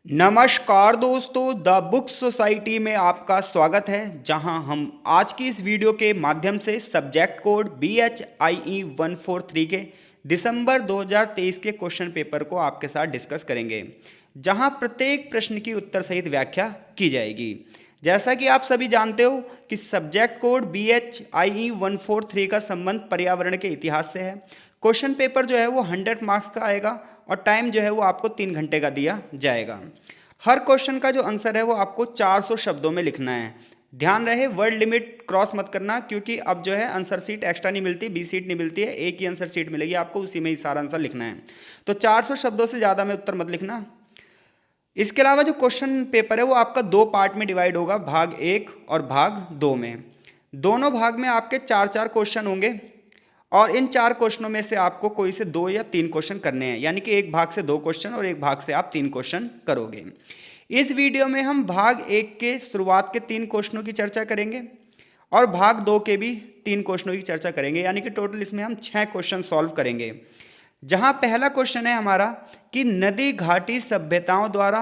नमस्कार दोस्तों, the book society में आपका स्वागत है। जहां हम आज की इस वीडियो के माध्यम से सब्जेक्ट कोड BHIE 143 के दिसंबर 2023 के क्वेश्चन पेपर को आपके साथ डिस्कस करेंगे, जहां प्रत्येक प्रश्न की उत्तर सहित व्याख्या की जाएगी। जैसा कि आप सभी जानते हो कि सब्जेक्ट कोड BHIE 143 का संबंध पर्यावरण के इतिहास से है। क्वेश्चन पेपर जो है वो 100 मार्क्स का आएगा और टाइम जो है वो आपको 3 घंटे का दिया जाएगा। हर क्वेश्चन का जो आंसर है वो आपको 400 शब्दों में लिखना है। ध्यान रहे, वर्ड लिमिट क्रॉस मत करना, क्योंकि अब जो है आंसर सीट एक्स्ट्रा नहीं मिलती, बी सीट नहीं मिलती है, एक ही आंसर सीट मिलेगी आपको, उसी में ही सारा आंसर लिखना है। तो 400 शब्दों से ज़्यादा में उत्तर मत लिखना। इसके अलावा जो क्वेश्चन पेपर है वो आपका 2 पार्ट में डिवाइड होगा, भाग 1 और भाग 2 में। दोनों भाग में आपके 4-4 क्वेश्चन होंगे और इन 4 क्वेश्चनों में से आपको कोई से 2 या 3 क्वेश्चन करने हैं, यानी कि एक भाग से 2 क्वेश्चन और एक भाग से आप 3 क्वेश्चन करोगे। इस वीडियो में हम भाग 1 के शुरुआत के 3 क्वेश्चनों की चर्चा करेंगे और भाग 2 के भी 3 क्वेश्चनों की चर्चा करेंगे, यानी कि टोटल इसमें हम 6 क्वेश्चन सॉल्व करेंगे। जहां पहला क्वेश्चन है हमारा कि नदी घाटी सभ्यताओं द्वारा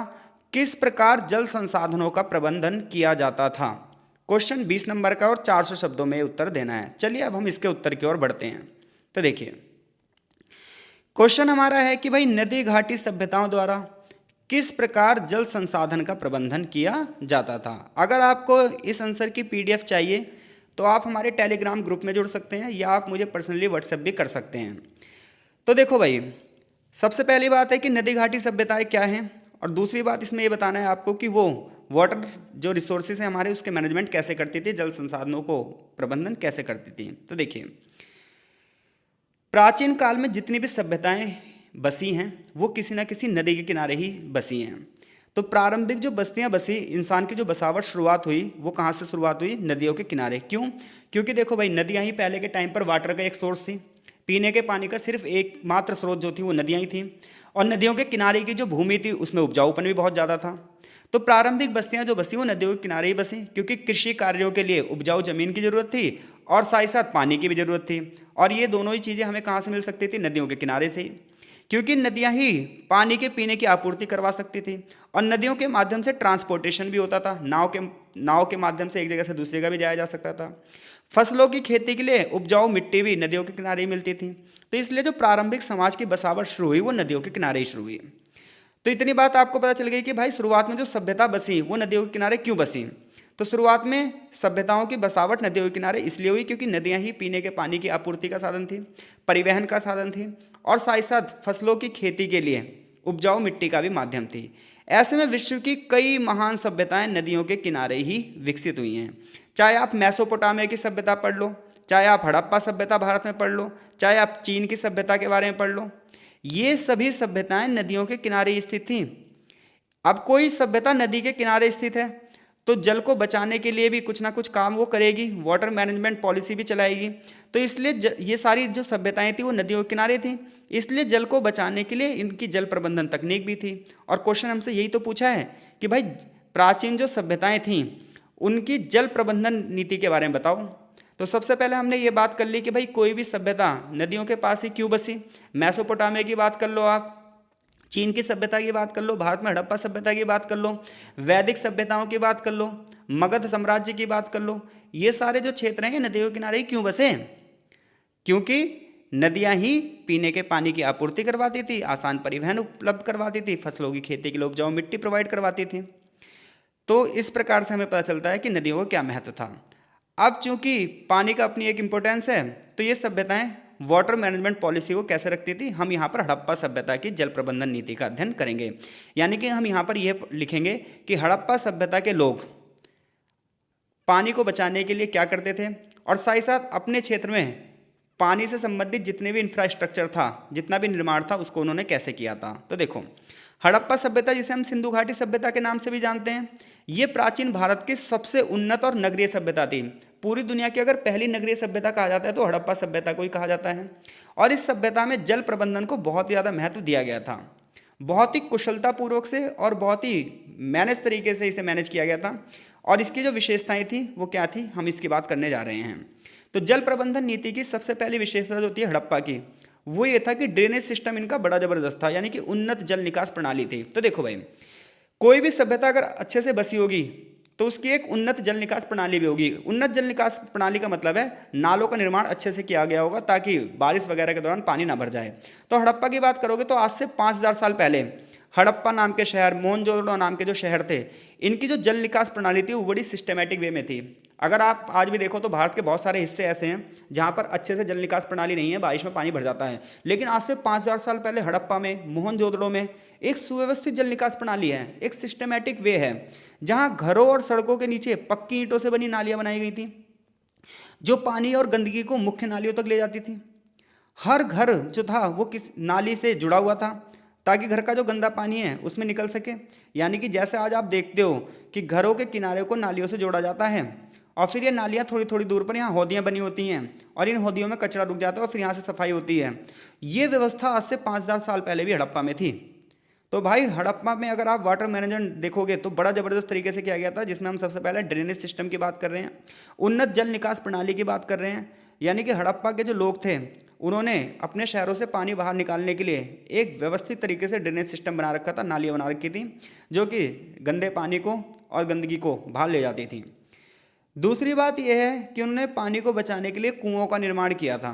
किस प्रकार जल संसाधनों का प्रबंधन किया जाता था। क्वेश्चन 20 नंबर का और 400 शब्दों में उत्तर देना है। चलिए अब हम इसके उत्तर की ओर बढ़ते हैं। तो देखिए, क्वेश्चन हमारा है कि भाई नदी घाटी सभ्यताओं द्वारा किस प्रकार जल संसाधन का प्रबंधन किया जाता था। अगर आपको इस आंसर की PDF चाहिए तो आप हमारे टेलीग्राम ग्रुप में जुड़ सकते हैं या आप मुझे पर्सनली व्हाट्सएप भी कर सकते हैं। तो देखो भाई, सबसे पहली बात है कि नदी घाटी सभ्यताएं क्या हैं, और दूसरी बात इसमें ये बताना है आपको कि वो वाटर जो रिसोर्सेज हैं हमारे, उसके मैनेजमेंट कैसे करती थी, जल संसाधनों को प्रबंधन कैसे करती थी। तो देखिए, प्राचीन काल में जितनी भी सभ्यताएं बसी हैं वो किसी न किसी नदी के किनारे ही बसी हैं। तो प्रारंभिक जो बस्तियां बसी, इंसान की जो बसावट शुरुआत हुई वो कहाँ से शुरुआत हुई? नदियों के किनारे। क्यों? क्योंकि देखो भाई, नदियाँ ही पहले के टाइम पर वाटर का एक सोर्स थी। पीने के पानी का सिर्फ एकमात्र स्रोत जो थी वो नदियाँ ही थीं, और नदियों के किनारे की जो भूमि थी उसमें उपजाऊपन भी बहुत ज़्यादा था। तो प्रारंभिक बस्तियां जो बसी वो नदियों के किनारे ही बसी, क्योंकि कृषि कार्यों के लिए उपजाऊ जमीन की जरूरत थी और साथ ही साथ पानी की भी जरूरत थी, और ये दोनों ही चीज़ें हमें कहाँ से मिल सकती थी? नदियों के किनारे से ही, क्योंकि नदियाँ ही पानी के पीने की आपूर्ति करवा सकती थी। और नदियों के माध्यम से ट्रांसपोर्टेशन भी होता था, नाव के माध्यम से एक जगह से दूसरी जगह भी जाया जा सकता था। फसलों की खेती के लिए उपजाऊ मिट्टी भी नदियों के किनारे ही मिलती थी। तो इसलिए जो प्रारंभिक समाज की बसावट शुरू हुई वो नदियों के किनारे ही शुरू हुई। तो इतनी बात आपको पता चल गई कि भाई शुरुआत में जो सभ्यता बसी वो नदियों के किनारे क्यों बसी। तो शुरुआत में सभ्यताओं की बसावट नदियों के किनारे इसलिए हुई क्योंकि नदियां ही पीने के पानी की आपूर्ति का साधन थी, परिवहन का साधन थी, और साथ ही साथ फसलों की खेती के लिए उपजाऊ मिट्टी का भी माध्यम थी। ऐसे में विश्व की कई महान सभ्यताएं नदियों के किनारे ही विकसित हुई हैं। चाहे आप मेसोपोटामिया की सभ्यता पढ़ लो, चाहे आप हड़प्पा सभ्यता भारत में पढ़ लो, चाहे आप चीन की सभ्यता के बारे में पढ़ लो, ये सभी सभ्यताएं नदियों के किनारे स्थित थीं। अब कोई सभ्यता नदी के किनारे स्थित है तो जल को बचाने के लिए भी कुछ ना कुछ काम वो करेगी, वाटर मैनेजमेंट पॉलिसी भी चलाएगी। तो इसलिए ये सारी जो सभ्यताएं थी वो नदियों के किनारे थी, इसलिए जल को बचाने के लिए इनकी जल प्रबंधन तकनीक भी थी। और क्वेश्चन हमसे यही तो पूछा है कि भाई प्राचीन जो सभ्यताएं थीं उनकी जल प्रबंधन नीति के बारे में बताओ। तो सबसे पहले हमने ये बात कर ली कि भाई कोई भी सभ्यता नदियों के पास ही क्यों बसी। मेसोपोटामिया की बात कर लो, आप चीन की सभ्यता की बात कर लो, भारत में हड़प्पा सभ्यता की बात कर लो, वैदिक सभ्यताओं की बात कर लो, मगध साम्राज्य की बात कर लो, ये सारे जो क्षेत्र हैं नदियों के किनारे ही क्यों बसे? क्योंकि नदियां ही पीने के पानी की आपूर्ति करवाती थी, आसान परिवहन उपलब्ध करवाती थी, फसलों की खेती के लिए उपजाऊ मिट्टी प्रोवाइड करवाती थी। तो इस प्रकार से हमें पता चलता है कि नदियों का क्या महत्व था। अब चूंकि पानी का अपनी एक इम्पोर्टेंस है, तो ये सभ्यताएं वाटर मैनेजमेंट पॉलिसी को कैसे रखती थी, हम यहाँ पर हड़प्पा सभ्यता की जल प्रबंधन नीति का अध्ययन करेंगे। यानी कि हम यहाँ पर यह लिखेंगे कि हड़प्पा सभ्यता के लोग पानी को बचाने के लिए क्या करते थे, और साथ ही साथ अपने क्षेत्र में पानी से संबंधित जितने भी इंफ्रास्ट्रक्चर था, जितना भी निर्माण था, उसको उन्होंने कैसे किया था। तो देखो, हड़प्पा सभ्यता जिसे हम सिंधु घाटी सभ्यता के नाम से भी जानते हैं, ये प्राचीन भारत की सबसे उन्नत और नगरीय सभ्यता थी। पूरी दुनिया की अगर पहली नगरीय सभ्यता कहा जाता है तो हड़प्पा सभ्यता को ही कहा जाता है। और इस सभ्यता में जल प्रबंधन को बहुत ज़्यादा महत्व दिया गया था, बहुत ही कुशलतापूर्वक से और बहुत ही मैनेज तरीके से इसे मैनेज किया गया था। और इसकी जो विशेषताएं थी वो क्या थी, हम इसकी बात करने जा रहे हैं। तो जल प्रबंधन नीति की सबसे पहली विशेषता जो होती है हड़प्पा की, वो ये था कि ड्रेनेज सिस्टम इनका बड़ा ज़बरदस्त था, यानी कि उन्नत जल निकास प्रणाली थी। तो देखो भाई, कोई भी सभ्यता अगर अच्छे से बसी होगी तो उसकी एक उन्नत जल निकास प्रणाली भी होगी। उन्नत जल निकास प्रणाली का मतलब है नालों का निर्माण अच्छे से किया गया होगा ताकि बारिश वगैरह के दौरान पानी ना भर जाए। तो हड़प्पा की बात करोगे तो आज से 5000 साल पहले हड़प्पा नाम के शहर, मोहनजोदड़ो नाम के जो शहर थे, इनकी जो जल निकास प्रणाली थी वो बड़ी सिस्टमेटिक वे में थी। अगर आप आज भी देखो तो भारत के बहुत सारे हिस्से ऐसे हैं जहाँ पर अच्छे से जल निकास प्रणाली नहीं है, बारिश में पानी भर जाता है। लेकिन आज से 5000 साल पहले हड़प्पा में, मोहनजोदड़ो में एक सुव्यवस्थित जल निकास प्रणाली है, एक सिस्टमेटिक वे है, जहाँ घरों और सड़कों के नीचे पक्की ईंटों से बनी नालियाँ बनाई गई थी जो पानी और गंदगी को मुख्य नालियों तक ले जाती थी। हर घर जो था वो किस नाली से जुड़ा हुआ था ताकि घर का जो गंदा पानी है उसमें निकल सके। यानी कि जैसे आज आप देखते हो कि घरों के किनारे को नालियों से जोड़ा जाता है और फिर ये नालियाँ थोड़ी थोड़ी दूर पर यहाँ हौदियाँ बनी होती हैं और इन हौदियों में कचरा रुक जाता है और फिर यहाँ से सफाई होती है। ये व्यवस्था आज से 5000 साल पहले भी हड़प्पा में थी। तो भाई हड़प्पा में अगर आप वाटर मैनेजमेंट देखोगे तो बड़ा ज़बरदस्त तरीके से किया गया था, जिसमें हम सबसे पहले ड्रेनेज सिस्टम की बात कर रहे हैं, उन्नत जल निकास प्रणाली की बात कर रहे हैं। यानी कि हड़प्पा के जो लोग थे उन्होंने अपने शहरों से पानी बाहर निकालने के लिए एक व्यवस्थित तरीके से ड्रेनेज सिस्टम बना रखा था, नालियाँ बना रखी थी जो कि गंदे पानी को और गंदगी को बाहर ले जाती थी। दूसरी बात यह है कि उन्होंने पानी को बचाने के लिए कुओं का निर्माण किया था।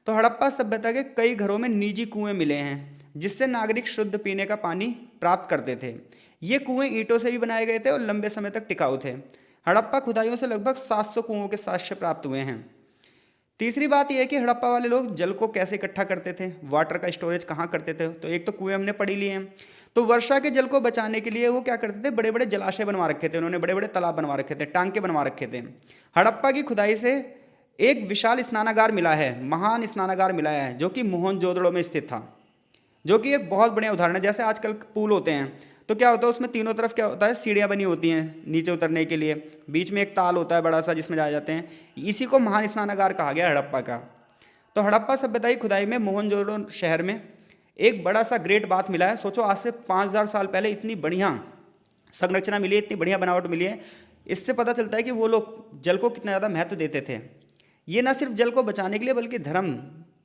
तो हड़प्पा सभ्यता के कई घरों में निजी कुएं मिले हैं जिससे नागरिक शुद्ध पीने का पानी प्राप्त करते थे। ये कुएं ईंटों से भी बनाए गए थे और लंबे समय तक टिकाऊ थे। हड़प्पा खुदाइयों से लगभग 700 कुओं के साक्ष्य प्राप्त हुए हैं। तीसरी बात यह है कि हड़प्पा वाले लोग जल को कैसे इकट्ठा करते थे, वाटर का स्टोरेज कहाँ करते थे। तो एक तो कुएं हमने पढ़ी लिए हैं, तो वर्षा के जल को बचाने के लिए वो क्या करते थे, बड़े बड़े जलाशय बनवा रखे थे, उन्होंने बड़े बड़े तालाब बनवा रखे थे, टांके बनवा रखे थे। हड़प्पा की खुदाई से एक विशाल स्नानागार मिला है, महान स्नानागार मिला है जो कि मोहनजोदड़ो में स्थित था, जो कि एक बहुत बढ़िया उदाहरण है। जैसे आजकल पुल होते हैं तो क्या होता है, उसमें तीनों तरफ क्या होता है, सीढ़ियाँ बनी होती हैं नीचे उतरने के लिए, बीच में एक ताल होता है बड़ा सा जिसमें जाए जाते हैं। इसी को महान स्नानागार कहा गया हड़प्पा का। तो हड़प्पा सभ्यता की खुदाई में मोहनजोदड़ो शहर में एक बड़ा सा ग्रेट बात मिला है। सोचो आज से 5000 साल पहले इतनी बढ़िया संरचना मिली है, इतनी बढ़िया बनावट मिली है। इससे पता चलता है कि वो लोग जल को कितना ज़्यादा महत्व देते थे। ये न सिर्फ जल को बचाने के लिए बल्कि धर्म,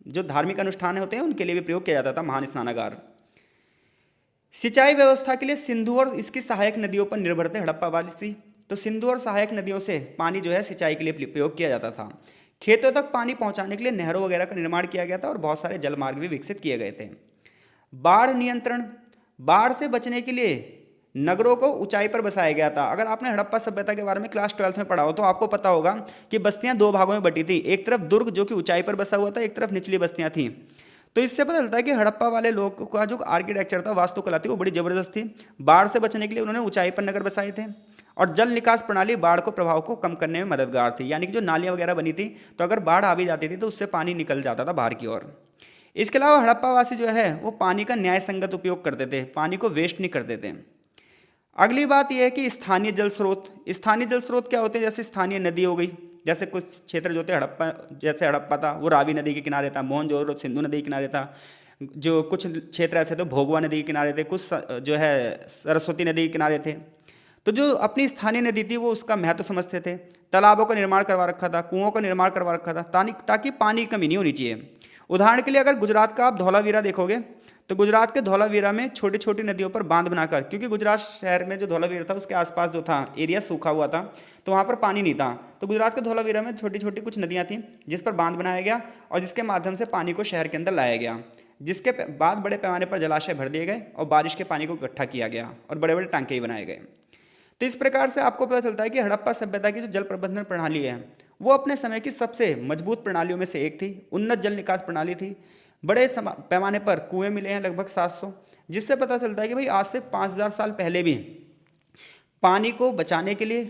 जो धार्मिक अनुष्ठान होते हैं उनके लिए भी प्रयोग किया जाता था। महान स्नानागार सिंचाई व्यवस्था के लिए सिंधु और इसकी सहायक नदियों पर निर्भर थे हड़प्पा वासी। तो सिंधु और सहायक नदियों से पानी जो है सिंचाई के लिए प्रयोग किया जाता था। खेतों तक पानी पहुंचाने के लिए नहरों वगैरह का निर्माण किया गया था और बहुत सारे जल मार्ग भी विकसित किए गए थे। बाढ़ नियंत्रण, बाढ़ से बचने के लिए नगरों को ऊंचाई पर बसाया गया था। अगर आपने हड़प्पा सभ्यता के बारे में क्लास 12th में पढ़ा हो तो आपको पता होगा कि बस्तियां दो भागों में बटी थी, एक तरफ दुर्ग जो कि ऊंचाई पर बसा हुआ था, एक तरफ निचली बस्तियां थी। तो इससे पता चलता है कि हड़प्पा वाले लोग का जो आर्किटेक्चर था, वास्तुकला थी, वो बड़ी जबरदस्त थी। बाढ़ से बचने के लिए उन्होंने ऊंचाई पर नगर बसाए थे और जल निकास प्रणाली बाढ़ को प्रभाव को कम करने में मददगार थी। यानी कि जो नालियाँ वगैरह बनी थी तो अगर बाढ़ आ भी जाती थी तो उससे पानी निकल जाता था बाहर की ओर। इसके अलावा हड़प्पा वासी जो है वो पानी का न्याय संगत उपयोग करते थे, पानी को वेस्ट नहीं करते थे। अगली बात यह है कि स्थानीय जल स्रोत। स्थानीय जल स्रोत क्या होते हैं, जैसे स्थानीय नदी हो गई, जैसे कुछ क्षेत्र जो थे हड़प्पा, जैसे हड़प्पा था वो रावी नदी के किनारे था, मोहनजोदड़ो सिंधु नदी के किनारे था, जो कुछ क्षेत्र ऐसे थे भोगवा नदी के किनारे थे, कुछ जो है सरस्वती नदी के किनारे थे। तो जो अपनी स्थानीय नदी थी वो उसका महत्व समझते थे। तालाबों का निर्माण करवा रखा था, कुओं का निर्माण करवा रखा था ताकि पानी की कमी नहीं होनी चाहिए। उदाहरण के लिए अगर गुजरात का आप धौलावीरा देखोगे तो गुजरात के धौलावीरा में छोटी छोटी नदियों पर बांध बनाकर, क्योंकि गुजरात शहर में जो धौलावीरा था उसके आसपास जो था एरिया सूखा हुआ था तो वहाँ पर पानी नहीं था, तो गुजरात के धौलावीरा में छोटी छोटी कुछ नदियाँ थीं जिस पर बांध बनाया गया और जिसके माध्यम से पानी को शहर के अंदर लाया गया, जिसके बाद बड़े पैमाने पर जलाशय भर दिए गए और बारिश के पानी को इकट्ठा किया गया और बड़े बड़े टांके बनाए गए। तो इस प्रकार से आपको पता चलता है कि हड़प्पा सभ्यता की जो जल प्रबंधन प्रणाली है वो अपने समय की सबसे मजबूत प्रणालियों में से एक थी। उन्नत जल निकास प्रणाली थी, बड़े पैमाने पर कुएं मिले हैं लगभग 700, जिससे पता चलता है कि भाई आज से 5000 साल पहले भी पानी को बचाने के लिए,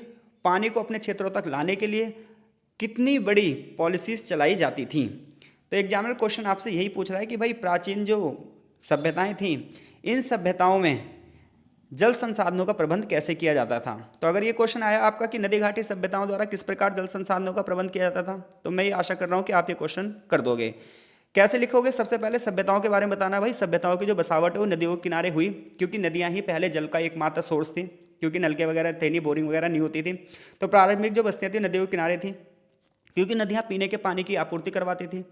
पानी को अपने क्षेत्रों तक लाने के लिए कितनी बड़ी पॉलिसीज चलाई जाती थी। तो एग्जामिनर क्वेश्चन आपसे यही पूछ रहा है कि भाई प्राचीन जो सभ्यताएं थीं, इन सभ्यताओं में जल संसाधनों का प्रबंध कैसे किया जाता था। तो अगर ये क्वेश्चन आया आपका कि नदी घाटी सभ्यताओं द्वारा किस प्रकार जल संसाधनों का प्रबंध किया जाता था, तो मैं ये आशा कर रहा हूँ कि आप ये क्वेश्चन कर दोगे। कैसे लिखोगे, सबसे पहले सभ्यताओं के बारे में बताना। भाई सभ्यताओं की जो बसावट है वो नदियों के किनारे हुई, क्योंकि नदियाँ ही पहले जल का एकमात्र सोर्स थी, क्योंकि नलके वगैरह थे नहीं, बोरिंग वगैरह नहीं होती थी। तो प्रारंभिक जो बस्तियाँ थी नदियों के किनारे थी, क्योंकि नदियाँ पीने के पानी की आपूर्ति करवाती थी।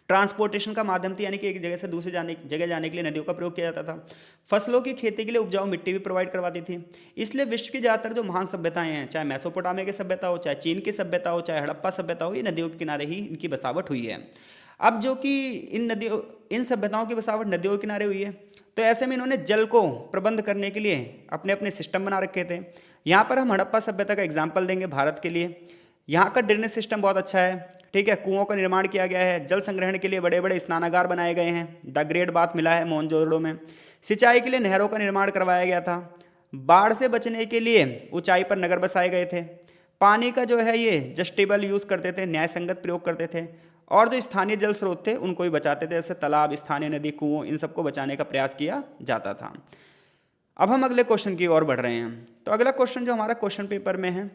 ट्रांसपोर्टेशन का माध्यम थी, यानी कि एक जगह से दूसरी जगह जाने के लिए नदियों का प्रयोग किया जाता था। फसलों की खेती के लिए उपजाऊ मिट्टी भी प्रोवाइड करवाती थी। इसलिए विश्व की ज़्यादातर जो महान सभ्यताएं हैं, चाहे मेसोपोटामिया की सभ्यता हो, चाहे चीन की सभ्यता हो, चाहे हड़प्पा सभ्यता हो, ये नदियों के किनारे ही इनकी बसावट हुई है। अब जो कि इन सभ्यताओं की बसावट नदियों के किनारे हुई है, तो ऐसे में इन्होंने जल को प्रबंध करने के लिए अपने अपने सिस्टम बना रखे थे। यहाँ पर हम हड़प्पा सभ्यता का एग्जाम्पल देंगे भारत के लिए। यहाँ का ड्रेनेज सिस्टम बहुत अच्छा है, ठीक है। कुओं का निर्माण किया गया है, जल संग्रहण के लिए बड़े बड़े स्नानागार बनाए गए हैं, द ग्रेट बाथ मिला है मोहनजोदड़ो में। सिंचाई के लिए नहरों का निर्माण करवाया गया था। बाढ़ से बचने के लिए ऊंचाई पर नगर बसाए गए थे। पानी का जो है ये जस्टेबल यूज़ करते थे, न्याय संगत प्रयोग करते थे। और जो स्थानीय जल स्रोत थे उनको भी बचाते थे, जैसे तालाब, स्थानीय नदी, कुओं, इन सबको बचाने का प्रयास किया जाता था। अब हम अगले क्वेश्चन की ओर बढ़ रहे हैं। तो अगला क्वेश्चन जो हमारा क्वेश्चन पेपर में है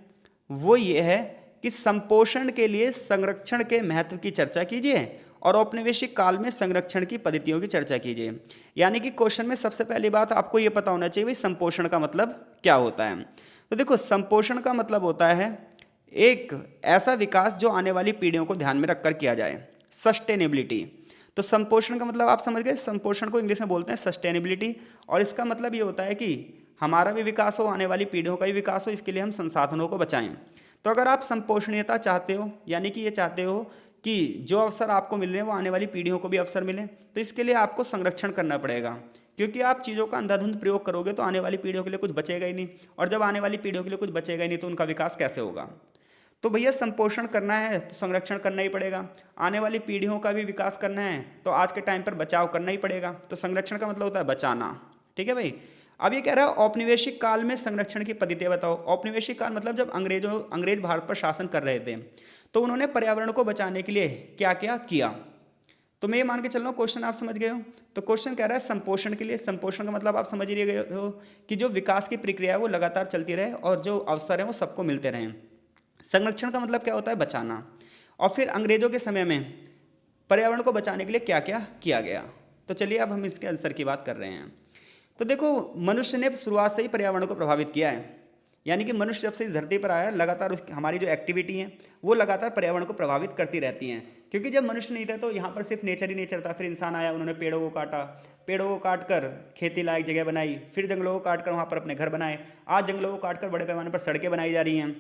वो ये है कि संपोषण के लिए संरक्षण के महत्व की चर्चा कीजिए और औपनिवेशिक काल में संरक्षण की पद्धतियों की चर्चा कीजिए। यानी कि क्वेश्चन में सबसे पहली बात आपको ये पता होना चाहिए भाई संपोषण का मतलब क्या होता है। तो देखो, संपोषण का मतलब होता है एक ऐसा विकास जो आने वाली पीढ़ियों को ध्यान में रखकर किया जाए, सस्टेनेबिलिटी। तो संपोषण का मतलब आप समझ गए, संपोषण को इंग्लिश में बोलते हैं सस्टेनेबिलिटी। और इसका मतलब ये होता है कि हमारा भी विकास हो, आने वाली पीढ़ियों का भी विकास हो, इसके लिए हम संसाधनों को बचाएं। तो अगर आप संपोषणीयता चाहते हो, यानी कि ये चाहते हो कि जो अवसर आपको मिल रहे हैं वो आने वाली पीढ़ियों को भी अवसर मिले, तो इसके लिए आपको संरक्षण करना पड़ेगा। क्योंकि आप चीज़ों का अंधाधुंध प्रयोग करोगे तो आने वाली पीढ़ियों के लिए कुछ बचेगा ही नहीं, और जब आने वाली पीढ़ियों के लिए कुछ बचेगा ही नहीं तो उनका विकास कैसे होगा। तो भैया संपोषण करना है तो संरक्षण करना ही पड़ेगा। आने वाली पीढ़ियों का भी विकास करना है तो आज के टाइम पर बचाव करना ही पड़ेगा। तो संरक्षण का मतलब होता है बचाना, ठीक है भाई। अब ये कह रहा है औपनिवेशिक काल में संरक्षण की पद्धतियाँ बताओ। औपनिवेशिक काल मतलब जब अंग्रेज भारत पर शासन कर रहे थे तो उन्होंने पर्यावरण को बचाने के लिए क्या क्या किया। तो मैं ये मान के चल रहा हूँ क्वेश्चन आप समझ गए हो। तो क्वेश्चन कह रहा है संपोषण के लिए, संपोषण का मतलब आप समझ ही गए हो कि जो विकास की प्रक्रिया है वो लगातार चलती रहे और जो अवसर हैं वो सबको मिलते रहें। संरक्षण का मतलब क्या होता है, बचाना। और फिर अंग्रेजों के समय में पर्यावरण को बचाने के लिए क्या क्या किया गया। तो चलिए अब हम इसके आंसर की बात कर रहे हैं। तो देखो, मनुष्य ने शुरुआत से ही पर्यावरण को प्रभावित किया है। यानी कि मनुष्य जब से इस धरती पर आया, लगातार हमारी जो एक्टिविटी है वो लगातार पर्यावरण को प्रभावित करती रहती हैं। क्योंकि जब मनुष्य नहीं था तो यहाँ पर सिर्फ नेचर ही नेचर था। फिर इंसान आया, उन्होंने पेड़ों को काटा, पेड़ों को काट कर खेती लायक जगह बनाई, फिर जंगलों को काट कर वहाँ पर अपने घर बनाए। आज जंगलों को काट कर बड़े पैमाने पर सड़कें बनाई जा रही हैं,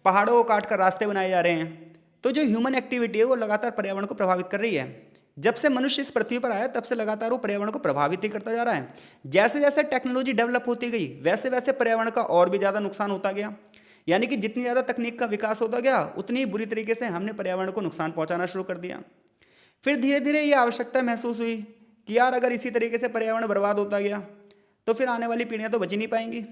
पहाड़ों को काट कर रास्ते बनाए जा रहे हैं। तो जो ह्यूमन एक्टिविटी है वो लगातार पर्यावरण को प्रभावित कर रही है। जब से मनुष्य इस पृथ्वी पर आया तब से लगातार वो पर्यावरण को प्रभावित ही करता जा रहा है। जैसे जैसे टेक्नोलॉजी डेवलप होती गई वैसे वैसे पर्यावरण का और भी ज़्यादा नुकसान होता गया। यानी कि जितनी ज़्यादा तकनीक का विकास होता गया उतनी ही बुरी तरीके से हमने पर्यावरण को नुकसान पहुंचाना शुरू कर दिया। फिर धीरे धीरे ये आवश्यकता महसूस हुई कि यार अगर इसी तरीके से पर्यावरण बर्बाद होता गया तो फिर आने वाली पीढ़ियाँ तो बच ही नहीं पाएंगी।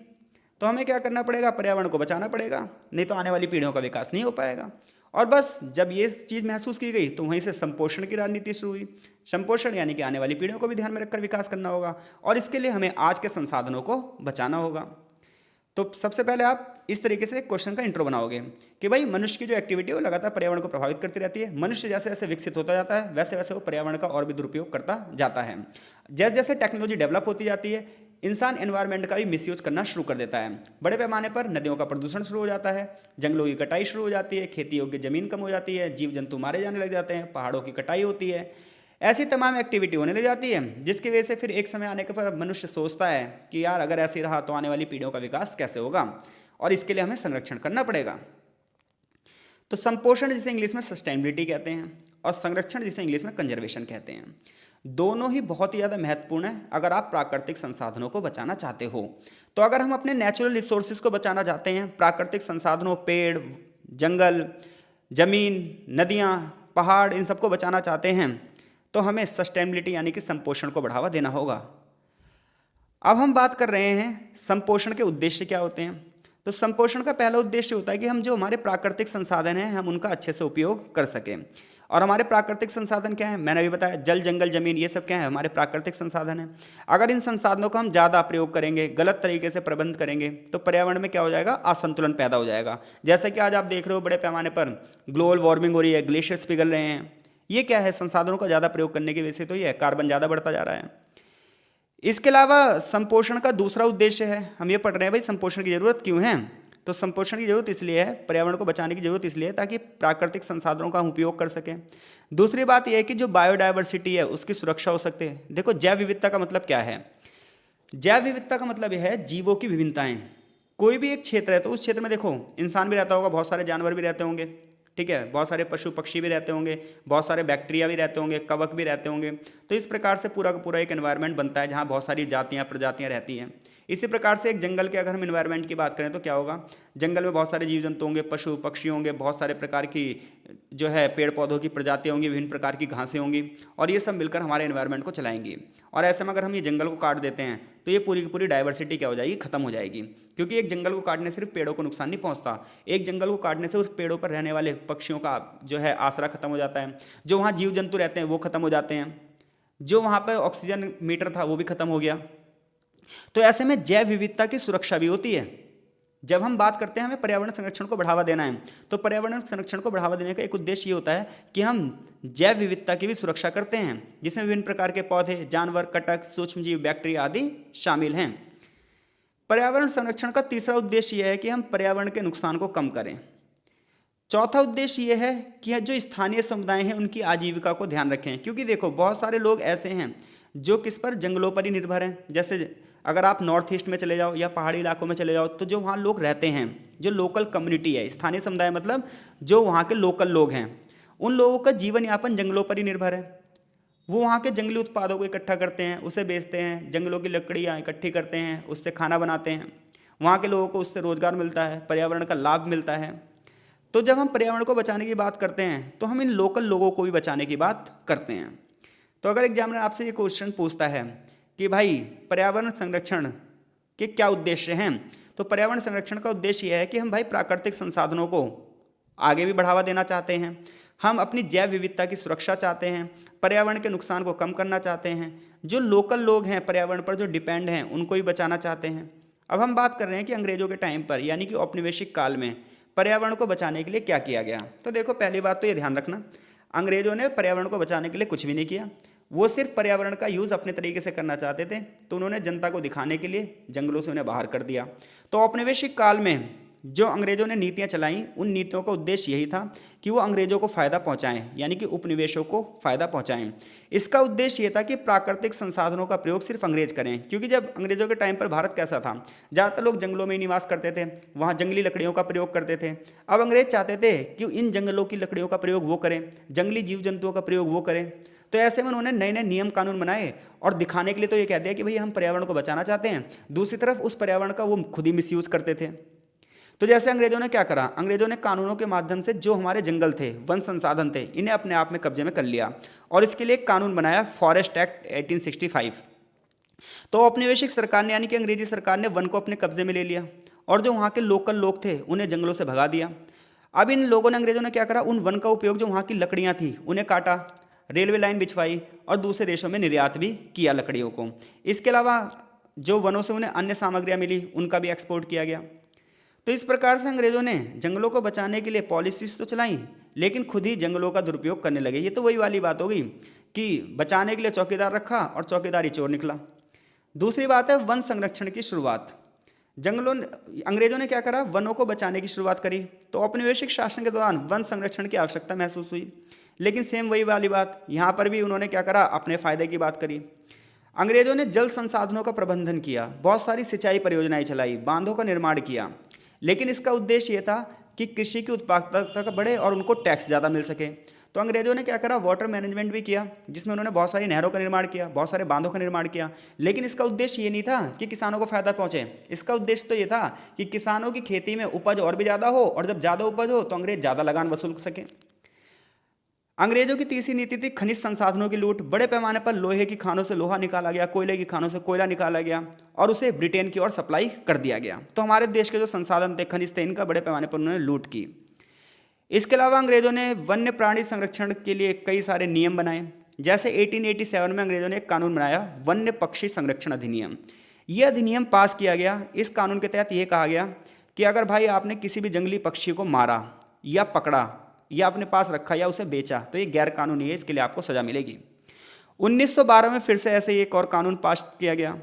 तो हमें क्या करना पड़ेगा, पर्यावरण को बचाना पड़ेगा, नहीं तो आने वाली पीढ़ियों का विकास नहीं हो पाएगा। और बस जब ये चीज़ महसूस की गई तो वहीं से संपोषण की राजनीति शुरू हुई। संपोषण यानी कि आने वाली पीढ़ियों को भी ध्यान में रखकर विकास करना होगा और इसके लिए हमें आज के संसाधनों को बचाना होगा। तो सबसे पहले आप इस तरीके से क्वेश्चन का इंट्रो बनाओगे कि भाई मनुष्य की जो एक्टिविटी है वो लगातार पर्यावरण को प्रभावित करती रहती है। मनुष्य जैसे जैसे विकसित होता जाता है वैसे वैसे वो पर्यावरण का और भी दुरुपयोग करता जाता है। जैसे जैसे टेक्नोलॉजी डेवलप होती जाती है इंसान एनवायरनमेंट का भी मिसयूज करना शुरू कर देता है। बड़े पैमाने पर नदियों का प्रदूषण शुरू हो जाता है, जंगलों की कटाई शुरू हो जाती है, खेती योग्य जमीन कम हो जाती है, जीव जंतु मारे जाने लग जाते हैं, पहाड़ों की कटाई होती है। ऐसी तमाम एक्टिविटी होने लग जाती है जिसकी वजह से फिर एक समय आने के पर मनुष्य सोचता है कि यार अगर ऐसे रहा तो आने वाली पीढ़ियों का विकास कैसे होगा और इसके लिए हमें संरक्षण करना पड़ेगा। तो संपोषण जिसे इंग्लिश में सस्टेनेबिलिटी कहते हैं और संरक्षण जिसे इंग्लिश में कंजर्वेशन कहते हैं, दोनों ही बहुत ही ज़्यादा महत्वपूर्ण है अगर आप प्राकृतिक संसाधनों को बचाना चाहते हो। तो अगर हम अपने नेचुरल रिसोर्सेज को बचाना चाहते हैं, प्राकृतिक संसाधनों, पेड़, जंगल, जमीन, नदियाँ, पहाड़, इन सबको बचाना चाहते हैं तो हमें सस्टेनेबिलिटी यानी कि संपोषण को बढ़ावा देना होगा। अब हम बात कर रहे हैं संपोषण के उद्देश्य क्या होते हैं। तो संपोषण का पहला उद्देश्य होता है कि हम जो हमारे प्राकृतिक संसाधन हैं हम उनका अच्छे से उपयोग कर सकें। और हमारे प्राकृतिक संसाधन क्या है, मैंने अभी बताया, जल, जंगल, जमीन, ये सब क्या है, हमारे प्राकृतिक संसाधन हैं। अगर इन संसाधनों का हम ज़्यादा प्रयोग करेंगे, गलत तरीके से प्रबंध करेंगे तो पर्यावरण में क्या हो जाएगा, असंतुलन पैदा हो जाएगा। जैसे कि आज आप देख रहे हो बड़े पैमाने पर ग्लोबल वार्मिंग हो रही है, ग्लेशियर्स पिघल रहे हैं। ये क्या है, संसाधनों का ज़्यादा प्रयोग करने की वजह से तो ये कार्बन ज़्यादा बढ़ता जा रहा है। इसके अलावा संपोषण का दूसरा उद्देश्य है, हम ये पढ़ रहे हैं भाई संपोषण की जरूरत क्यों है। तो संपोषण की जरूरत इसलिए है, पर्यावरण को बचाने की जरूरत इसलिए है ताकि प्राकृतिक संसाधनों का हम उपयोग कर सकें। दूसरी बात यह है कि जो बायोडायवर्सिटी है उसकी सुरक्षा हो सकती है। देखो, जैव विविधता का मतलब क्या है? जैव विविधता का मतलब यह है जीवों की विभिन्नताएं। कोई भी एक क्षेत्र है तो उस क्षेत्र में देखो इंसान भी रहता होगा, बहुत सारे जानवर भी रहते होंगे, ठीक है, बहुत सारे पशु पक्षी भी रहते होंगे, बहुत सारे बैक्टीरिया भी रहते होंगे, कवक भी रहते होंगे। तो इस प्रकार से पूरा का पूरा एक एनवायरनमेंट बनता है जहाँ बहुत सारी जातियाँ प्रजातियाँ रहती हैं। इसी प्रकार से एक जंगल के अगर हम एनवायरनमेंट की बात करें तो क्या होगा? जंगल में बहुत सारे जीव जंतु होंगे, पशु पक्षी होंगे, बहुत सारे प्रकार की जो है पेड़ पौधों की प्रजातियाँ होंगी, विभिन्न प्रकार की घासें होंगी, और ये सब मिलकर हमारे एनवायरनमेंट को चलाएंगी। और ऐसे में अगर हम ये जंगल को काट देते हैं तो ये पूरी की पूरी डाइवर्सिटी क्या हो जाएगी? खत्म हो जाएगी। क्योंकि एक जंगल को काटने से सिर्फ पेड़ों को नुकसान नहीं पहुंचता, एक जंगल को काटने से उस पेड़ों पर रहने वाले पक्षियों का जो है आसरा खत्म हो जाता है, जो वहाँ जीव जंतु रहते हैं वो खत्म हो जाते हैं, जो वहाँ पर ऑक्सीजन मीटर था वो भी खत्म हो गया। तो ऐसे में जैव विविधता की सुरक्षा भी होती है। जब हम बात करते हैं हमें पर्यावरण संरक्षण को बढ़ावा देना है, तो पर्यावरण संरक्षण को बढ़ावा देने का एक उद्देश्य ये होता है कि हम जैव विविधता की भी सुरक्षा करते हैं, जिसमें विभिन्न प्रकार के पौधे, जानवर, कटक, सूक्ष्मजीव, बैक्टीरिया आदि शामिल हैं। पर्यावरण संरक्षण का तीसरा उद्देश्य यह है कि हम पर्यावरण के नुकसान को कम करें। चौथा उद्देश्य यह है कि जो स्थानीय समुदाय हैं उनकी आजीविका को ध्यान रखें। क्योंकि देखो बहुत सारे लोग ऐसे हैं जो किस पर? जंगलों पर ही निर्भर हैं। जैसे अगर आप नॉर्थ ईस्ट में चले जाओ या पहाड़ी इलाकों में चले जाओ तो जो वहाँ लोग रहते हैं, जो लोकल कम्युनिटी है, स्थानीय समुदाय मतलब जो वहाँ के लोकल लोग हैं, उन लोगों का जीवन यापन जंगलों पर ही निर्भर है। वो वहाँ के जंगली उत्पादों को इकट्ठा करते हैं, उसे बेचते हैं, जंगलों की लकड़ियाँ इकट्ठी करते हैं, उससे खाना बनाते हैं, वहाँ के लोगों को उससे रोजगार मिलता है, पर्यावरण का लाभ मिलता है। तो जब हम पर्यावरण को बचाने की बात करते हैं तो हम इन लोकल लोगों को भी बचाने की बात करते हैं। तो अगर एग्जामिनर आपसे ये क्वेश्चन पूछता है कि भाई पर्यावरण संरक्षण के क्या उद्देश्य हैं, तो पर्यावरण संरक्षण का उद्देश्य यह है कि हम भाई प्राकृतिक संसाधनों को आगे भी बढ़ावा देना चाहते हैं, हम अपनी जैव विविधता की सुरक्षा चाहते हैं, पर्यावरण के नुकसान को कम करना चाहते हैं, जो लोकल लोग हैं पर्यावरण पर जो डिपेंड हैं उनको भी बचाना चाहते हैं। अब हम बात कर रहे हैं कि अंग्रेजों के टाइम पर यानी कि औपनिवेशिक काल में पर्यावरण को बचाने के लिए क्या किया गया। तो देखो पहली बात तो ये ध्यान रखना, अंग्रेजों ने पर्यावरण को बचाने के लिए कुछ भी नहीं किया, वो सिर्फ पर्यावरण का यूज़ अपने तरीके से करना चाहते थे। तो उन्होंने जनता को दिखाने के लिए जंगलों से उन्हें बाहर कर दिया। तो औपनिवेशिक काल में जो अंग्रेजों ने नीतियां चलाईं, उन नीतियों का उद्देश्य यही था कि वो अंग्रेजों को फ़ायदा पहुंचाएं, यानी कि उपनिवेशों को फ़ायदा पहुंचाएं। इसका उद्देश्य ये था कि प्राकृतिक संसाधनों का प्रयोग सिर्फ अंग्रेज करें। क्योंकि जब अंग्रेजों के टाइम पर भारत कैसा था, ज़्यादातर लोग जंगलों में ही निवास करते थे, वहाँ जंगली लकड़ियों का प्रयोग करते थे। अब अंग्रेज चाहते थे कि इन जंगलों की लकड़ियों का प्रयोग वो करें, जंगली जीव जंतुओं का प्रयोग वो करें। तो ऐसे में उन्होंने नए नए नियम कानून बनाए और दिखाने के लिए तो ये कह दिया कि भाई हम पर्यावरण को बचाना चाहते हैं, दूसरी तरफ उस पर्यावरण का वो खुद ही मिसयूज करते थे। तो जैसे अंग्रेजों ने क्या करा, अंग्रेजों ने कानूनों के माध्यम से जो हमारे जंगल थे, वन संसाधन थे, इन्हें अपने आप में कब्जे में कर लिया और इसके लिए एक कानून बनाया, फॉरेस्ट एक्ट 1865। तो औपनिवेशिक सरकार ने यानी कि अंग्रेजी सरकार ने वन को अपने कब्जे में ले लिया और जो वहाँ के लोकल लोग थे उन्हें जंगलों से भगा दिया। अब इन लोगों ने, अंग्रेजों ने क्या करा, उन वन का उपयोग जो वहाँ की लकड़ियाँ थी उन्हें काटा, रेलवे लाइन बिछवाई और दूसरे देशों में निर्यात भी किया लकड़ियों को। इसके अलावा जो वनों से उन्हें अन्य सामग्रियाँ मिली उनका भी एक्सपोर्ट किया गया। तो इस प्रकार से अंग्रेजों ने जंगलों को बचाने के लिए पॉलिसीज तो चलाई, लेकिन खुद ही जंगलों का दुरुपयोग करने लगे। ये तो वही वाली बात हो गई कि बचाने के लिए चौकीदार रखा और चौकीदार ही चोर निकला। दूसरी बात है वन संरक्षण की शुरुआत। अंग्रेजों ने क्या करा, वनों को बचाने की शुरुआत करी। तो औपनिवेशिक शासन के दौरान वन संरक्षण की आवश्यकता महसूस हुई, लेकिन सेम वही वाली बात यहाँ पर भी उन्होंने क्या करा, अपने फायदे की बात करी। अंग्रेजों ने जल संसाधनों का प्रबंधन किया, बहुत सारी सिंचाई परियोजनाएं चलाई, बांधों का निर्माण किया, लेकिन इसका उद्देश्य ये था कि कृषि की उत्पादकता बढ़े और उनको टैक्स ज़्यादा मिल सके। तो अंग्रेजों ने क्या करा, वाटर मैनेजमेंट भी किया, जिसमें उन्होंने बहुत सारी नहरों का निर्माण किया, बहुत सारे बांधों का निर्माण किया। लेकिन इसका उद्देश्य ये नहीं था कि किसानों को फायदा पहुंचे, इसका उद्देश्य तो ये था कि किसानों की खेती में उपज और भी ज़्यादा हो, और जब ज़्यादा उपज हो तो अंग्रेज ज़्यादा लगान वसूल सकें। अंग्रेजों की तीसरी नीति थी खनिज संसाधनों की लूट। बड़े पैमाने पर लोहे की खानों से लोहा निकाला गया, कोयले की खानों से कोयला निकाला गया और उसे ब्रिटेन की ओर सप्लाई कर दिया गया। तो हमारे देश के जो संसाधन थे, खनिज थे, इनका बड़े पैमाने पर उन्होंने लूट की। इसके अलावा अंग्रेजों ने वन्य प्राणी संरक्षण के लिए कई सारे नियम बनाए। जैसे 1887 में अंग्रेजों ने एक कानून बनाया, वन्य पक्षी संरक्षण अधिनियम। यह अधिनियम पास किया गया। इस कानून के तहत यह कहा गया कि अगर भाई आपने किसी भी जंगली पक्षी को मारा या पकड़ा या अपने पास रखा या उसे बेचा तो ये गैर कानूनी है, इसके लिए आपको सजा मिलेगी। 1912 में फिर से ऐसे एक और कानून पास किया गया।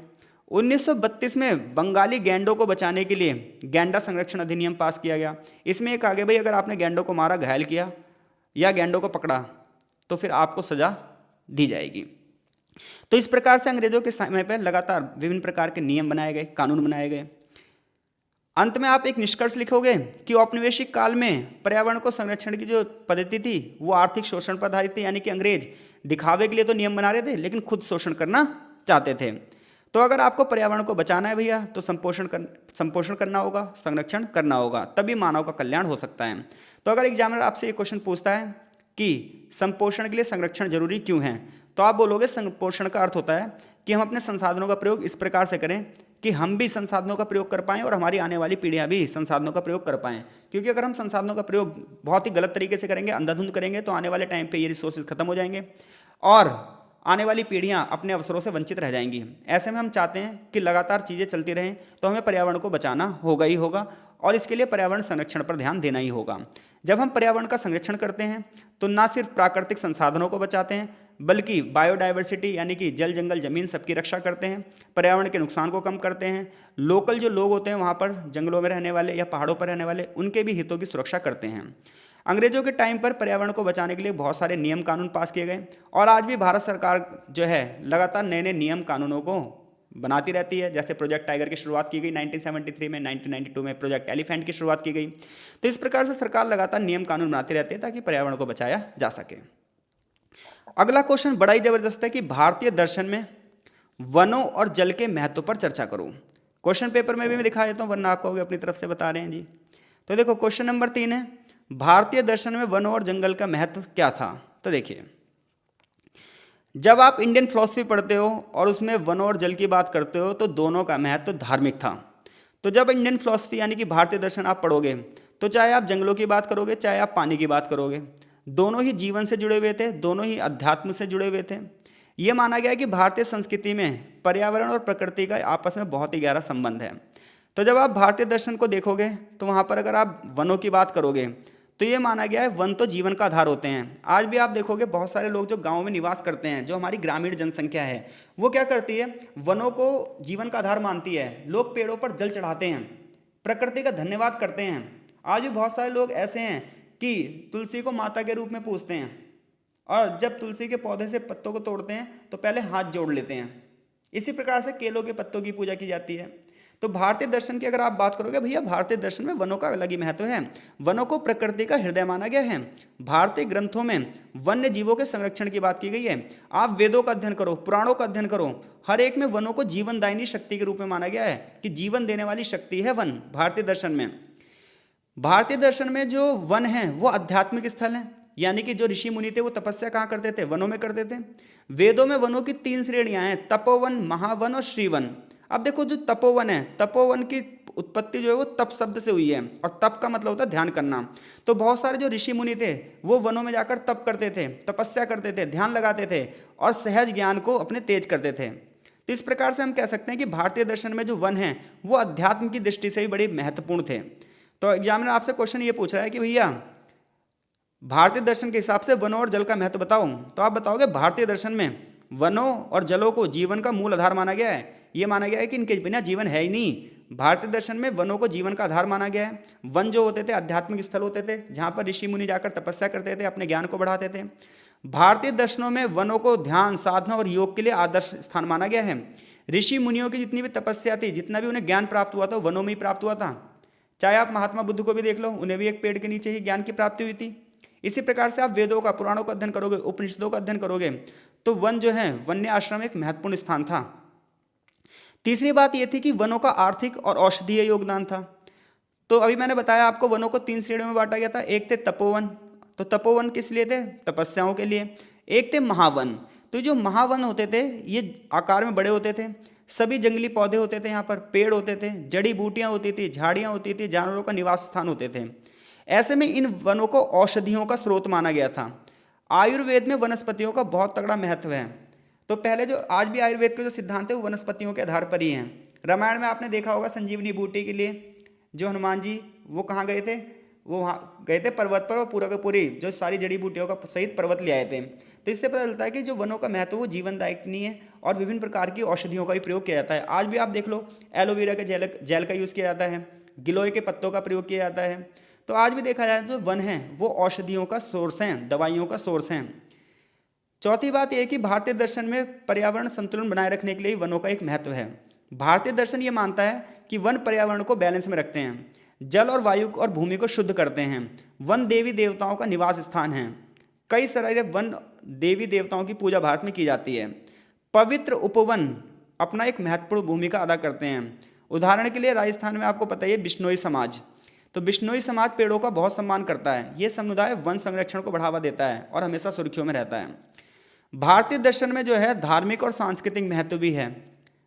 1932 में बंगाली गैंडों को बचाने के लिए गैंडा संरक्षण अधिनियम पास किया गया। इसमें एक आगे भाई, अगर आपने गैंडों को मारा, घायल किया या गैंडों को पकड़ा तो फिर आपको सजा दी जाएगी। तो इस प्रकार से अंग्रेजों के समय पर लगातार विभिन्न प्रकार के नियम बनाए गए, कानून बनाए गए। अंत में आप एक निष्कर्ष लिखोगे कि औपनिवेशिक काल में पर्यावरण को संरक्षण की जो पद्धति थी वो आर्थिक शोषण पर आधारित थी, यानी कि अंग्रेज दिखावे के लिए तो नियम बना रहे थे लेकिन खुद शोषण करना चाहते थे। तो अगर आपको पर्यावरण को बचाना है भैया तो संपोषण करना होगा, संरक्षण करना होगा, तभी मानव का कल्याण हो सकता है। तो अगर एग्जामिनर आपसे एक क्वेश्चन पूछता है कि संपोषण के लिए संरक्षण जरूरी क्यों है, तो आप बोलोगे संपोषण का अर्थ होता है कि हम अपने संसाधनों का प्रयोग इस प्रकार से करें कि हम भी संसाधनों का प्रयोग कर पाएं और हमारी आने वाली पीढ़ियां भी संसाधनों का प्रयोग कर पाएं। क्योंकि अगर हम संसाधनों का प्रयोग बहुत ही गलत तरीके से करेंगे, अंधाधुंध करेंगे, तो आने वाले टाइम पे ये रिसोर्सेज खत्म हो जाएंगे और आने वाली पीढ़ियां अपने अवसरों से वंचित रह जाएंगी। ऐसे में हम चाहते हैं कि लगातार चीज़ें चलती रहें, तो हमें पर्यावरण को बचाना होगा ही होगा और इसके लिए पर्यावरण संरक्षण पर ध्यान देना ही होगा। जब हम पर्यावरण का संरक्षण करते हैं तो न सिर्फ प्राकृतिक संसाधनों को बचाते हैं बल्कि बायोडाइवर्सिटी यानी कि जल, जंगल, जमीन सबकी रक्षा करते हैं, पर्यावरण के नुकसान को कम करते हैं, लोकल जो लोग होते हैं वहाँ पर जंगलों में रहने वाले या पहाड़ों पर रहने वाले, उनके भी हितों की सुरक्षा करते हैं। अंग्रेजों के टाइम पर पर्यावरण को बचाने के लिए बहुत सारे नियम कानून पास किए गए और आज भी भारत सरकार जो है लगातार नए नए नियम कानूनों को बनाती रहती है। जैसे प्रोजेक्ट टाइगर की शुरुआत की गई 1973 में, 1992 में प्रोजेक्ट एलिफेंट की शुरुआत की गई। तो इस प्रकार से सरकार लगातार नियम कानून बनाती रहती है ताकि पर्यावरण को बचाया जा सके। अगला क्वेश्चन बड़ा ही जबरदस्त है कि भारतीय दर्शन में वनों और जल के महत्व पर चर्चा करूं। क्वेश्चन पेपर में भी मैं दिखा देता हूं वरना आप कहोगे अपनी तरफ से बता रहे हैं जी। तो देखो क्वेश्चन नंबर 3 है, भारतीय दर्शन में वनों और जंगल का महत्व क्या था। तो देखिए, जब आप इंडियन फिलॉसफी पढ़ते हो और उसमें वनों और जल की बात करते हो तो दोनों का महत्व धार्मिक था। तो जब इंडियन फिलॉसफी यानी कि भारतीय दर्शन आप पढ़ोगे तो चाहे आप जंगलों की बात करोगे चाहे आप पानी की बात करोगे, दोनों ही जीवन से जुड़े हुए थे, दोनों ही अध्यात्म से जुड़े हुए थे। ये माना गया कि भारतीय संस्कृति में पर्यावरण और प्रकृति का आपस में बहुत ही गहरा संबंध है। तो जब आप भारतीय दर्शन को देखोगे तो वहाँ पर अगर आप वनों की बात करोगे तो ये माना गया है वन तो जीवन का आधार होते हैं। आज भी आप देखोगे बहुत सारे लोग जो गाँव में निवास करते हैं, जो हमारी ग्रामीण जनसंख्या है, वो क्या करती है, वनों को जीवन का आधार मानती है। लोग पेड़ों पर जल चढ़ाते हैं, प्रकृति का धन्यवाद करते हैं। आज भी बहुत सारे लोग ऐसे हैं कि तुलसी को माता के रूप में पूजते हैं और जब तुलसी के पौधे से पत्तों को तोड़ते हैं तो पहले हाथ जोड़ लेते हैं। इसी प्रकार से केलों के पत्तों की पूजा की जाती है। तो भारतीय दर्शन की अगर आप बात करोगे भैया, भारतीय दर्शन में वनों का अलग ही महत्व है। वनों को प्रकृति का हृदय माना गया है। भारतीय ग्रंथों में वन्य जीवों के संरक्षण की बात की गई है। आप वेदों का अध्ययन करो, पुराणों का अध्ययन करो, हर एक में वनों को जीवनदायिनी शक्ति के रूप में माना गया है कि जीवन देने वाली शक्ति है वन। भारतीय दर्शन में जो वन है वो आध्यात्मिक स्थल है, यानी कि जो ऋषि मुनि थे वो तपस्या कहाँ करते थे, वनों में करते थे। वेदों में वनों की 3 श्रेणियां हैं, तपोवन, महावन और श्रीवन। अब देखो जो तपोवन है, तपोवन की उत्पत्ति जो है वो तप शब्द से हुई है और तप का मतलब होता है ध्यान करना। तो बहुत सारे जो ऋषि मुनि थे वो वनों में जाकर तप करते थे, तपस्या करते थे, ध्यान लगाते थे और सहज ज्ञान को अपने तेज करते थे। तो इस प्रकार से हम कह सकते हैं कि भारतीय दर्शन में जो वन है वो अध्यात्म की दृष्टि से भी बड़े महत्वपूर्ण थे। तो एग्जामिनर आपसे क्वेश्चन ये पूछ रहा है कि भैया भारतीय दर्शन के हिसाब से वनों और जल का महत्व बताओ। तो आप बताओगे भारतीय दर्शन में वनों और जलों को जीवन का मूल आधार माना गया है। ये माना गया है कि इनके बिना जीवन है ही नहीं। भारतीय दर्शन में वनों को जीवन का आधार माना गया है। वन जो होते थे आध्यात्मिक स्थल होते थे जहाँ पर ऋषि मुनि जाकर तपस्या करते थे, अपने ज्ञान को बढ़ाते थे। भारतीय दर्शनों में वनों को ध्यान, साधना और योग के लिए आदर्श स्थान माना गया है। ऋषि मुनियों की जितनी भी तपस्या थी, जितना भी उन्हें ज्ञान प्राप्त हुआ था वनों में ही प्राप्त हुआ था। चाहे आप महात्मा बुद्ध को भी देख लो, उन्हें भी एक पेड़ के नीचे ही ज्ञान की प्राप्ति हुई थी। इसी प्रकार से आप वेदों का, पुराणों का अध्ययन करोगे, उपनिषदों का अध्ययन करोगे तो वन जो है, वन्य आश्रम एक महत्वपूर्ण स्थान था। तीसरी बात यह थी कि वनों का आर्थिक और औषधीय योगदान था। तो अभी मैंने बताया आपको वनों को 3 श्रेणियों में बांटा गया था। एक थे तपोवन, तो तपोवन किस लिए थे, तपस्याओं के लिए। एक थे महावन, तो जो महावन होते थे ये आकार में बड़े होते थे, सभी जंगली पौधे होते थे, यहाँ पर पेड़ होते थे, जड़ी बूटियाँ होती थी, झाड़ियाँ होती थी, जानवरों का निवास स्थान होते थे। ऐसे में इन वनों को औषधियों का स्रोत माना गया था। आयुर्वेद में वनस्पतियों का बहुत तगड़ा महत्व है। तो पहले जो, आज भी आयुर्वेद के जो सिद्धांत है वो वनस्पतियों के आधार पर ही हैं। रामायण में आपने देखा होगा संजीवनी बूटी के लिए जो हनुमान जी वो कहाँ गए थे, वो वहाँ गए थे पर्वत पर और पूरा का पूरी जो सारी जड़ी बूटियों का सहित पर्वत ले आए थे। तो इससे पता चलता है कि जो वनों का महत्व वो जीवनदायक नहीं है और विभिन्न प्रकार की औषधियों का भी प्रयोग किया जाता है। आज भी आप देख लो, एलोवेरा के जेल का यूज़ किया जाता है, गिलोय के पत्तों का प्रयोग किया जाता है। तो आज भी देखा जाए तो वन है वो औषधियों का सोर्स हैं, दवाइयों का सोर्स हैं। चौथी बात यह है कि भारतीय दर्शन में पर्यावरण संतुलन बनाए रखने के लिए वनों का एक महत्व है। भारतीय दर्शन ये मानता है कि वन पर्यावरण को बैलेंस में रखते हैं, जल और वायु और भूमि को शुद्ध करते हैं। वन देवी देवताओं का निवास स्थान है। कई सारे वन देवी देवताओं की पूजा भारत में की जाती है। पवित्र उपवन अपना एक महत्वपूर्ण भूमिका अदा करते हैं। उदाहरण के लिए राजस्थान में आपको पता ही है बिश्नोई समाज। तो बिश्नोई समाज पेड़ों का बहुत सम्मान करता है। ये समुदाय वन संरक्षण को बढ़ावा देता है और हमेशा सुर्खियों में रहता है। भारतीय दर्शन में जो है धार्मिक और सांस्कृतिक महत्व भी है।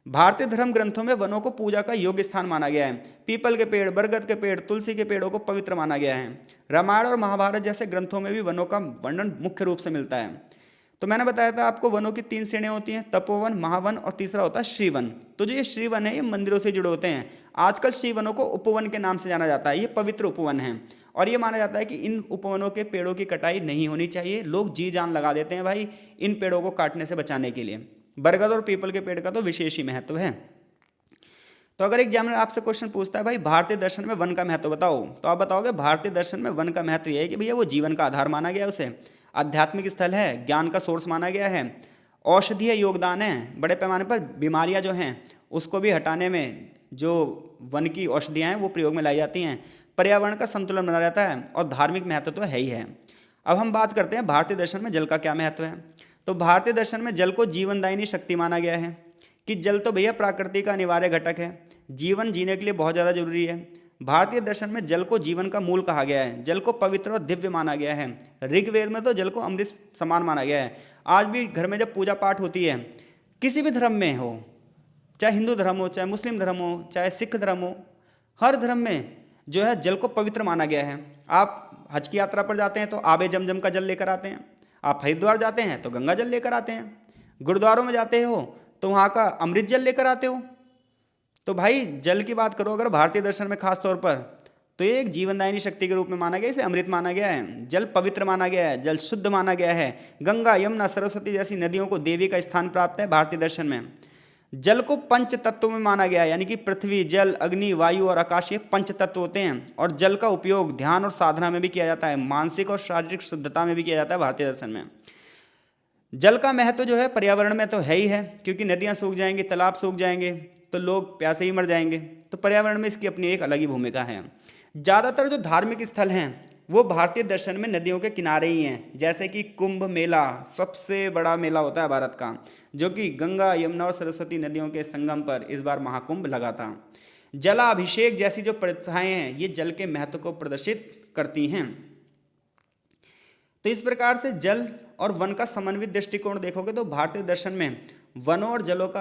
भारतीय धर्म ग्रंथों में वनों को पूजा का योग्य स्थान माना गया है। पीपल के पेड़, बरगद के पेड़, तुलसी के पेड़ों को पवित्र माना गया है। रामायण और महाभारत जैसे ग्रंथों में भी वनों का वर्णन मुख्य रूप से मिलता है। तो मैंने बताया था आपको वनों की 3 श्रेणियां होती हैं, तपोवन, महावन और तीसरा होता है श्रीवन। तो जो ये श्रीवन है ये मंदिरों से जुड़े होते हैं। आजकल श्रीवनों को उपवन के नाम से जाना जाता है। ये पवित्र उपवन है और ये माना जाता है कि इन उपवनों के पेड़ों की कटाई नहीं होनी चाहिए। लोग जी जान लगा देते हैं भाई इन पेड़ों को काटने से बचाने के लिए। बरगद और पीपल के पेड़ का तो विशेष ही महत्व है। तो अगर एग्जामिनर आपसे क्वेश्चन पूछता है भाई भारतीय दर्शन में वन का महत्व बताओ, तो आप बताओगे भारतीय दर्शन में वन का महत्व यह है कि भैया वो जीवन का आधार माना गया है, उसे आध्यात्मिक स्थल है, ज्ञान का सोर्स माना गया है, औषधीय योगदान है, बड़े पैमाने पर बीमारियां जो हैं उसको भी हटाने में जो वन की औषधियाँ हैं वो प्रयोग में लाई जाती हैं, पर्यावरण का संतुलन बना रहता है और धार्मिक महत्व तो है ही है। अब हम बात करते हैं भारतीय दर्शन में जल का क्या महत्व है। तो भारतीय दर्शन में जल को जीवनदायिनी शक्ति माना गया है कि जल तो भैया प्रकृति का अनिवार्य घटक है, जीवन जीने के लिए बहुत ज़्यादा जरूरी है। भारतीय दर्शन में जल को जीवन का मूल कहा गया है, जल को पवित्र और दिव्य माना गया है। ऋग्वेद में तो जल को अमृत समान माना गया है। आज भी घर में जब पूजा पाठ होती है, किसी भी धर्म में हो, चाहे हिंदू धर्म हो, चाहे मुस्लिम धर्म हो, चाहे सिख धर्म हो, हर धर्म में जो है जल को पवित्र माना गया है। आप हज की यात्रा पर जाते हैं तो आबे जमजम का जल लेकर आते हैं, आप हरिद्वार जाते हैं तो गंगा जल लेकर आते हैं, गुरुद्वारों में जाते हो तो वहाँ का अमृत जल लेकर आते हो। तो भाई जल की बात करो अगर भारतीय दर्शन में खास तौर पर, तो ये एक जीवनदायिनी शक्ति के रूप में माना गया, इसे अमृत माना गया है। जल पवित्र माना गया है, जल शुद्ध माना गया है। गंगा, यमुना, सरस्वती जैसी नदियों को देवी का स्थान प्राप्त है भारतीय दर्शन में। जल को पंच तत्वों में माना गया है, यानी कि पृथ्वी, जल, अग्नि, वायु और आकाश, ये पंच तत्व होते हैं। और जल का उपयोग ध्यान और साधना में भी किया जाता है, मानसिक और शारीरिक शुद्धता में भी किया जाता है भारतीय दर्शन में। जल का महत्व जो है पर्यावरण में तो है ही है, क्योंकि नदियाँ सूख जाएंगी, तालाब सूख जाएंगे तो लोग प्यासे ही मर जाएंगे। तो पर्यावरण में इसकी अपनी एक अलग ही भूमिका है। ज़्यादातर जो धार्मिक स्थल हैं वो भारतीय दर्शन में नदियों के किनारे ही हैं, जैसे कि कुंभ मेला सबसे बड़ा मेला होता है भारत का, जो कि गंगा, यमुना और सरस्वती नदियों के संगम पर इस बार महाकुंभ लगा था। जलाभिषेक जैसी जो प्रथाएं हैं ये जल के महत्व को प्रदर्शित करती हैं। तो इस प्रकार से जल और वन का समन्वित दृष्टिकोण देखोगे तो भारतीय दर्शन में वनों और जलों का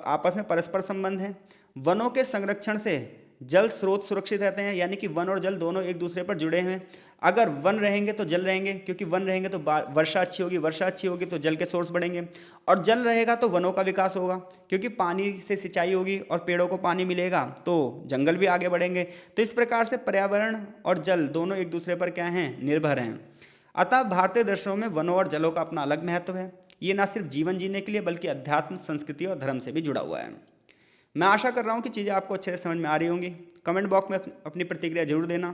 आपस में परस्पर संबंध है। वनों के संरक्षण से जल स्रोत सुरक्षित रहते हैं, यानी कि वन और जल दोनों एक दूसरे पर जुड़े हैं। अगर वन रहेंगे तो जल रहेंगे, क्योंकि वन रहेंगे तो वर्षा अच्छी होगी, वर्षा अच्छी होगी तो जल के सोर्स बढ़ेंगे, और जल रहेगा तो वनों का विकास होगा, क्योंकि पानी से सिंचाई होगी और पेड़ों को पानी मिलेगा तो जंगल भी आगे बढ़ेंगे। तो इस प्रकार से पर्यावरण और जल दोनों एक दूसरे पर क्या हैं, निर्भर हैं। अतः भारतीय दर्शनों में वनों और जलों का अपना अलग महत्व है। ये ना सिर्फ जीवन जीने के लिए बल्कि अध्यात्म, संस्कृति और धर्म से भी जुड़ा हुआ है। मैं आशा कर रहा हूँ कि चीज़ें आपको अच्छे से समझ में आ रही होंगी। कमेंट बॉक्स में अपनी प्रतिक्रिया जरूर देना,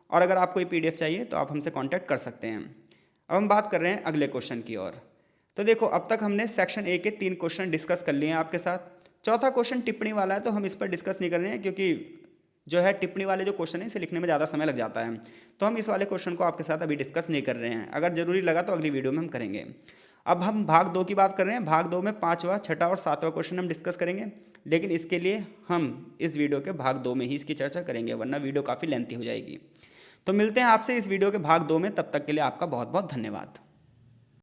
और अगर आपको ये PDF चाहिए तो आप हमसे कांटेक्ट कर सकते हैं। अब हम बात कर रहे हैं अगले क्वेश्चन की ओर। तो देखो अब तक हमने सेक्शन A के 3 क्वेश्चन डिस्कस कर लिए हैं आपके साथ। चौथा क्वेश्चन टिप्पणी वाला है, तो हम इस पर डिस्कस नहीं कर रहे हैं, क्योंकि जो है टिप्पणी वाले जो क्वेश्चन है इसे लिखने में ज़्यादा समय लग जाता है, तो हम इस वाले क्वेश्चन को आपके साथ अभी डिस्कस नहीं कर रहे हैं। अगर जरूरी लगा तो अगली वीडियो में हम करेंगे। अब हम भाग 2 की बात कर रहे हैं। भाग 2 में 5वां, 6वां और 7वां क्वेश्चन हम डिस्कस करेंगे, लेकिन इसके लिए हम इस वीडियो के भाग 2 में ही इसकी चर्चा करेंगे, वरना वीडियो काफ़ी लेंथी हो जाएगी। तो मिलते हैं आपसे इस वीडियो के भाग 2 में, तब तक के लिए आपका बहुत बहुत धन्यवाद।